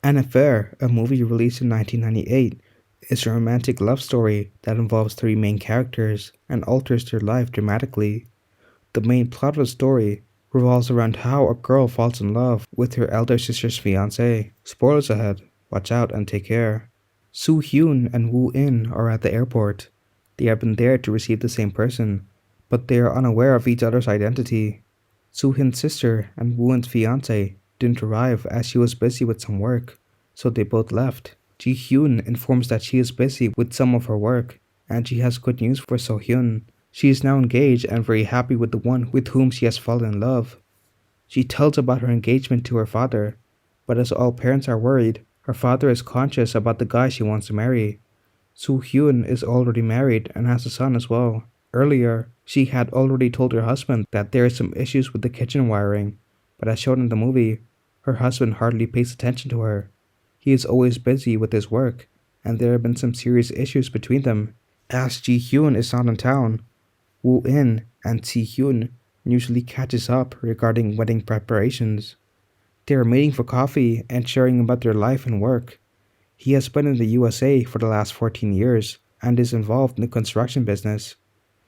An Affair, a movie released in 1998, is a romantic love story that involves three main characters and alters their life dramatically. The main plot of the story revolves around how a girl falls in love with her elder sister's fiancé. Spoilers ahead, watch out and take care. Soo Hyun and Woo In are at the airport. They have been there to receive the same person, but they are unaware of each other's identity. Soo Hyun's sister and Woo In's fiancé didn't arrive as she was busy with some work, so they both left. Ji Hyun informs that she is busy with some of her work, and she has good news for So Hyun. She is now engaged and very happy with the one with whom she has fallen in love. She tells about her engagement to her father, but as all parents are worried, her father is conscious about the guy she wants to marry. Soo Hyun is already married and has a son as well. Earlier, she had already told her husband that there are some issues with the kitchen wiring, but as shown in the movie, her husband hardly pays attention to her. He is always busy with his work, and there have been some serious issues between them. As Ji Hyun is not in town, Woo In and Si Hyun usually catches up regarding wedding preparations. They are meeting for coffee and sharing about their life and work. He has been in the USA for the last 14 years and is involved in the construction business.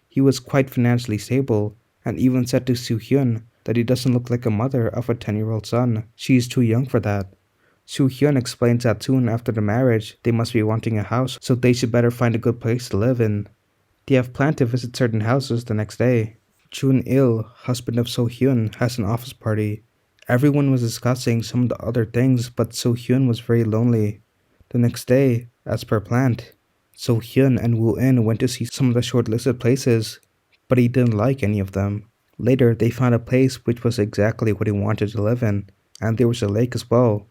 He was quite financially stable and even said to Soo Hyun that he doesn't look like a mother of a 10-year-old son. She is too young for that. Soo Hyun explains that soon after the marriage they must be wanting a house, so they should better find a good place to live in. They have planned to visit certain houses the next day. Jun Il, husband of So Hyun, has an office party. Everyone was discussing some of the other things, but So Hyun was very lonely. The next day, as per planned, So Hyun and Woo In went to see some of the shortlisted places, but he didn't like any of them. Later, they found a place which was exactly what he wanted to live in, and there was a lake as well.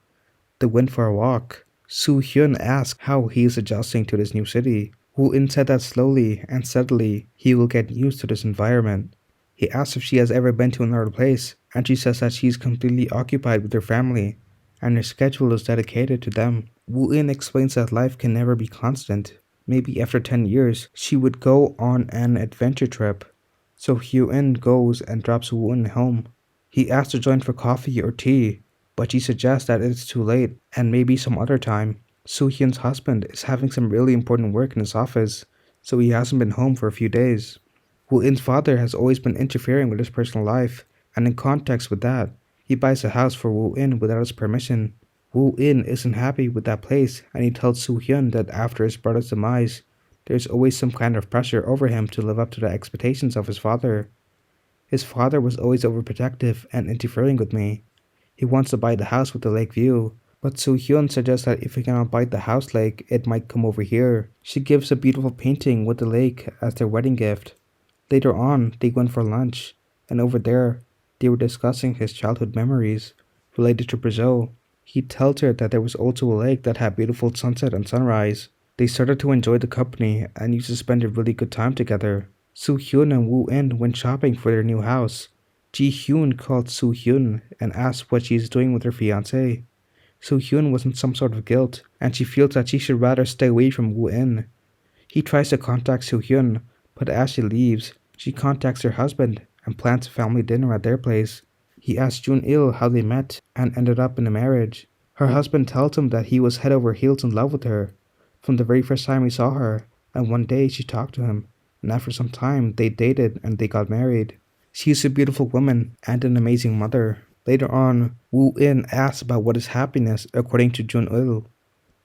They went for a walk. Soo Hyun asked how he is adjusting to this new city. Woo In said that slowly and steadily he will get used to this environment. He asks if she has ever been to another place, and she says that she is completely occupied with her family, and her schedule is dedicated to them. Woo In explains that life can never be constant. Maybe after 10 years, she would go on an adventure trip. So Hyun In goes and drops Woo In home. He asks to join for coffee or tea, but she suggests that it's too late and maybe some other time. Soo Hyun's husband is having some really important work in his office, so he hasn't been home for a few days. Woo In's father has always been interfering with his personal life, and in context with that, he buys a house for Woo In without his permission. Woo In isn't happy with that place, and he tells Soo Hyun that after his brother's demise, there's always some kind of pressure over him to live up to the expectations of his father. His father was always overprotective and interfering with me. He wants to buy the house with the lake view, but Soo Hyun suggests that if he cannot buy the house lake, it might come over here. She gives a beautiful painting with the lake as their wedding gift. Later on, they went for lunch, and over there, they were discussing his childhood memories related to Brazil. He tells her that there was also a lake that had beautiful sunset and sunrise. They started to enjoy the company and used to spend a really good time together. Soo Hyun and Woo In went shopping for their new house. Ji Hyun called Soo Hyun and asked what she is doing with her fiancé. Soo Hyun was in some sort of guilt, and she feels that she should rather stay away from Woo In. He tries to contact Soo Hyun, but as she leaves, she contacts her husband and plans a family dinner at their place. He asks Jun Il how they met and ended up in a marriage. Her husband tells him that he was head over heels in love with her from the very first time he saw her, and one day she talked to him, and after some time they dated and they got married. She is a beautiful woman and an amazing mother. Later on, Woo In asks about what is happiness according to Jun Il.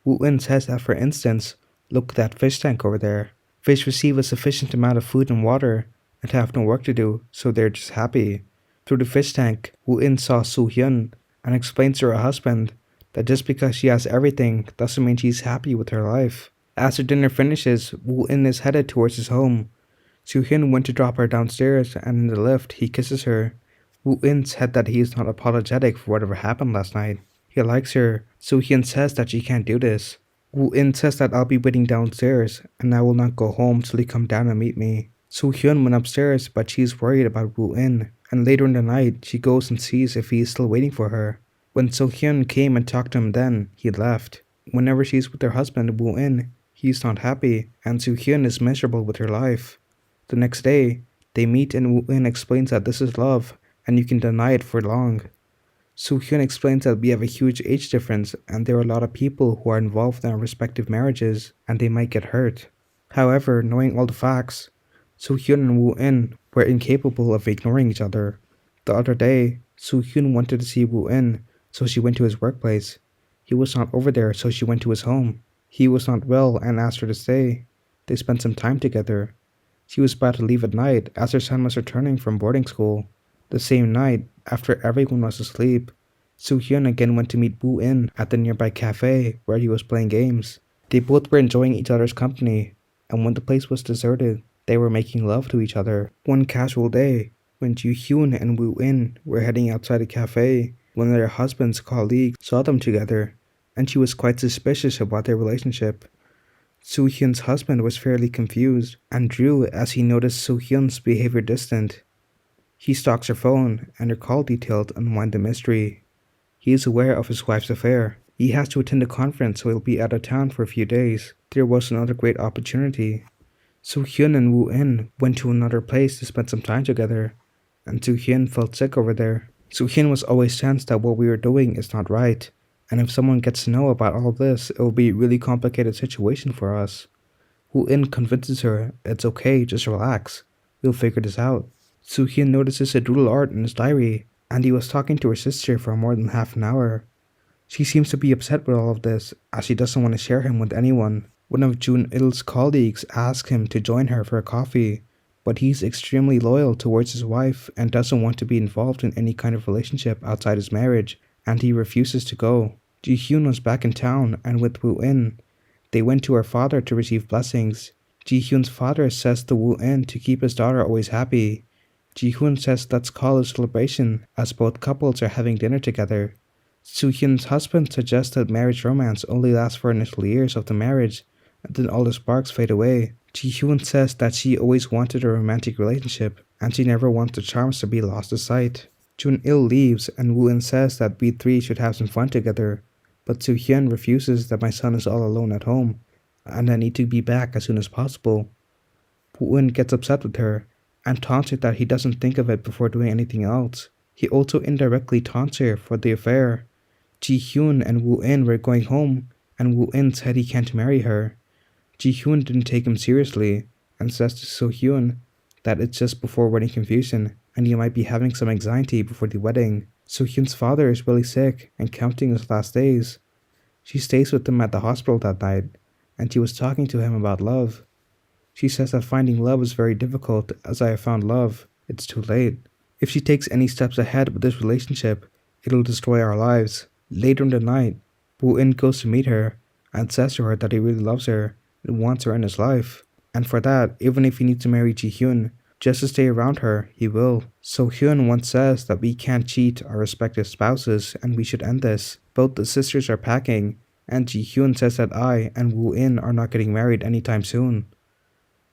Woo In says that, for instance, look at that fish tank over there. Fish receive a sufficient amount of food and water and have no work to do, so they're just happy. Through the fish tank, Woo In saw Soo Hyun and explains to her husband that just because she has everything doesn't mean she's happy with her life. As her dinner finishes, Woo In is headed towards his home. Soo Hyun went to drop her downstairs, and in the lift, he kisses her. Woo In said that he is not apologetic for whatever happened last night. He likes her. Soo Hyun says that she can't do this. Woo In says that I'll be waiting downstairs, and I will not go home till he come down and meet me. Soo Hyun went upstairs, but she's worried about Woo In, and later in the night, she goes and sees if he is still waiting for her. When Soo Hyun came and talked to him then, he left. Whenever she's with her husband, Woo In, he's not happy, and Soo Hyun is miserable with her life. The next day, they meet and Woo In explains that this is love, and you can deny it for long. Soo-hyun explains that we have a huge age difference and there are a lot of people who are involved in our respective marriages and they might get hurt. However, knowing all the facts, Soo-hyun and Woo-in were incapable of ignoring each other. The other day, Soo-hyun wanted to see Woo-in, so she went to his workplace. He was not over there, so she went to his home. He was not well and asked her to stay. They spent some time together. She was about to leave at night as her son was returning from boarding school. The same night, after everyone was asleep, Soo-hyun again went to meet Woo-in at the nearby cafe where he was playing games. They both were enjoying each other's company, and when the place was deserted, they were making love to each other. One casual day, when Ji-hyun and Woo-in were heading outside a cafe, one of their husband's colleagues saw them together, and she was quite suspicious about their relationship. Soo-hyun's husband was fairly confused and drew as he noticed Soo-hyun's behavior distant. He stalks her phone and her call details unwind the mystery. He is aware of his wife's affair. He has to attend a conference so he'll be out of town for a few days. There was another great opportunity. Soo-hyun and Woo-in went to another place to spend some time together, and Soo-hyun felt sick over there. Soo-hyun was always sensed that what we were doing is not right, and if someone gets to know about all this, it will be a really complicated situation for us. Woo-in convinces her it's okay, just relax. We'll figure this out. Soo-hyun notices a doodle art in his diary, and he was talking to her sister for more than half an hour. She seems to be upset with all of this, as she doesn't want to share him with anyone. One of Jun-il's colleagues asks him to join her for a coffee, but he's extremely loyal towards his wife and doesn't want to be involved in any kind of relationship outside his marriage, and he refuses to go. Ji-hyun was back in town, and with Woo-in, they went to her father to receive blessings. Ji-hyun's father says to Woo-in to keep his daughter always happy. Ji-hyun says let's call it a celebration, as both couples are having dinner together. Soo-hyun's husband suggests that marriage romance only lasts for initial years of the marriage, and then all the sparks fade away. Ji-hyun says that she always wanted a romantic relationship, and she never wants the charms to be lost to sight. Jun-il leaves, and Woo-in says that we three should have some fun together, but Soo-hyun refuses that my son is all alone at home, and I need to be back as soon as possible. Woo-in gets upset with her, and taunts her that he doesn't think of it before doing anything else. He also indirectly taunts her for the affair. Ji-hyun and Woo-in were going home, and Woo-in said he can't marry her. Ji-hyun didn't take him seriously, and says to Soo-hyun that it's just before wedding confusion, and he might be having some anxiety before the wedding. Soo-hyun's father is really sick and counting his last days. She stays with him at the hospital that night, and she was talking to him about love. She says that finding love is very difficult, as I have found love. It's too late. If she takes any steps ahead with this relationship, it'll destroy our lives. Later in the night, Woo-in goes to meet her and says to her that he really loves her and wants her in his life. And for that, even if he needs to marry Ji-hyun, just to stay around her, he will. So-hyun once says that we can't cheat our respective spouses and we should end this. Both the sisters are packing, and Ji-hyun says that I and Woo-in are not getting married anytime soon.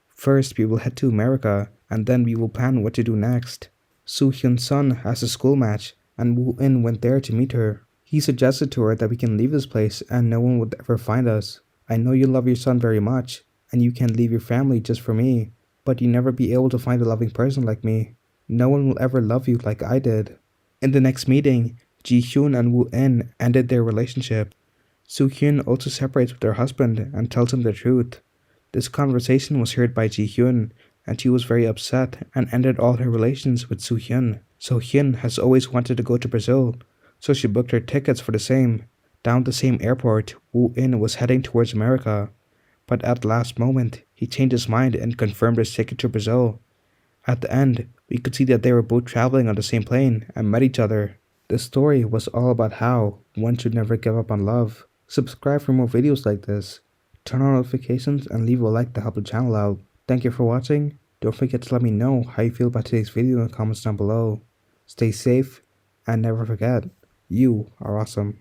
First, we will head to America, and then we will plan what to do next. Soo-hyun's son has a school match, and Woo-in went there to meet her. He suggested to her that we can leave this place and no one would ever find us. I know you love your son very much, and you can't leave your family just for me, but you'll never be able to find a loving person like me. No one will ever love you like I did. In the next meeting, Ji-hyun and Woo-in ended their relationship. Soo-hyun also separates with her husband and tells him the truth. This conversation was heard by Ji-hyun, and she was very upset and ended all her relations with Soo-hyun. So-hyun has always wanted to go to Brazil, so she booked her tickets for the same. Down the same airport, Woo-in was heading towards America, but at the last moment, he changed his mind and confirmed his ticket to Brazil. At the end, we could see that they were both traveling on the same plane and met each other. The story was all about how one should never give up on love. Subscribe for more videos like this. Turn on notifications and leave a like to help the channel out. Thank you for watching. Don't forget to let me know how you feel about today's video in the comments down below. Stay safe and never forget, you are awesome.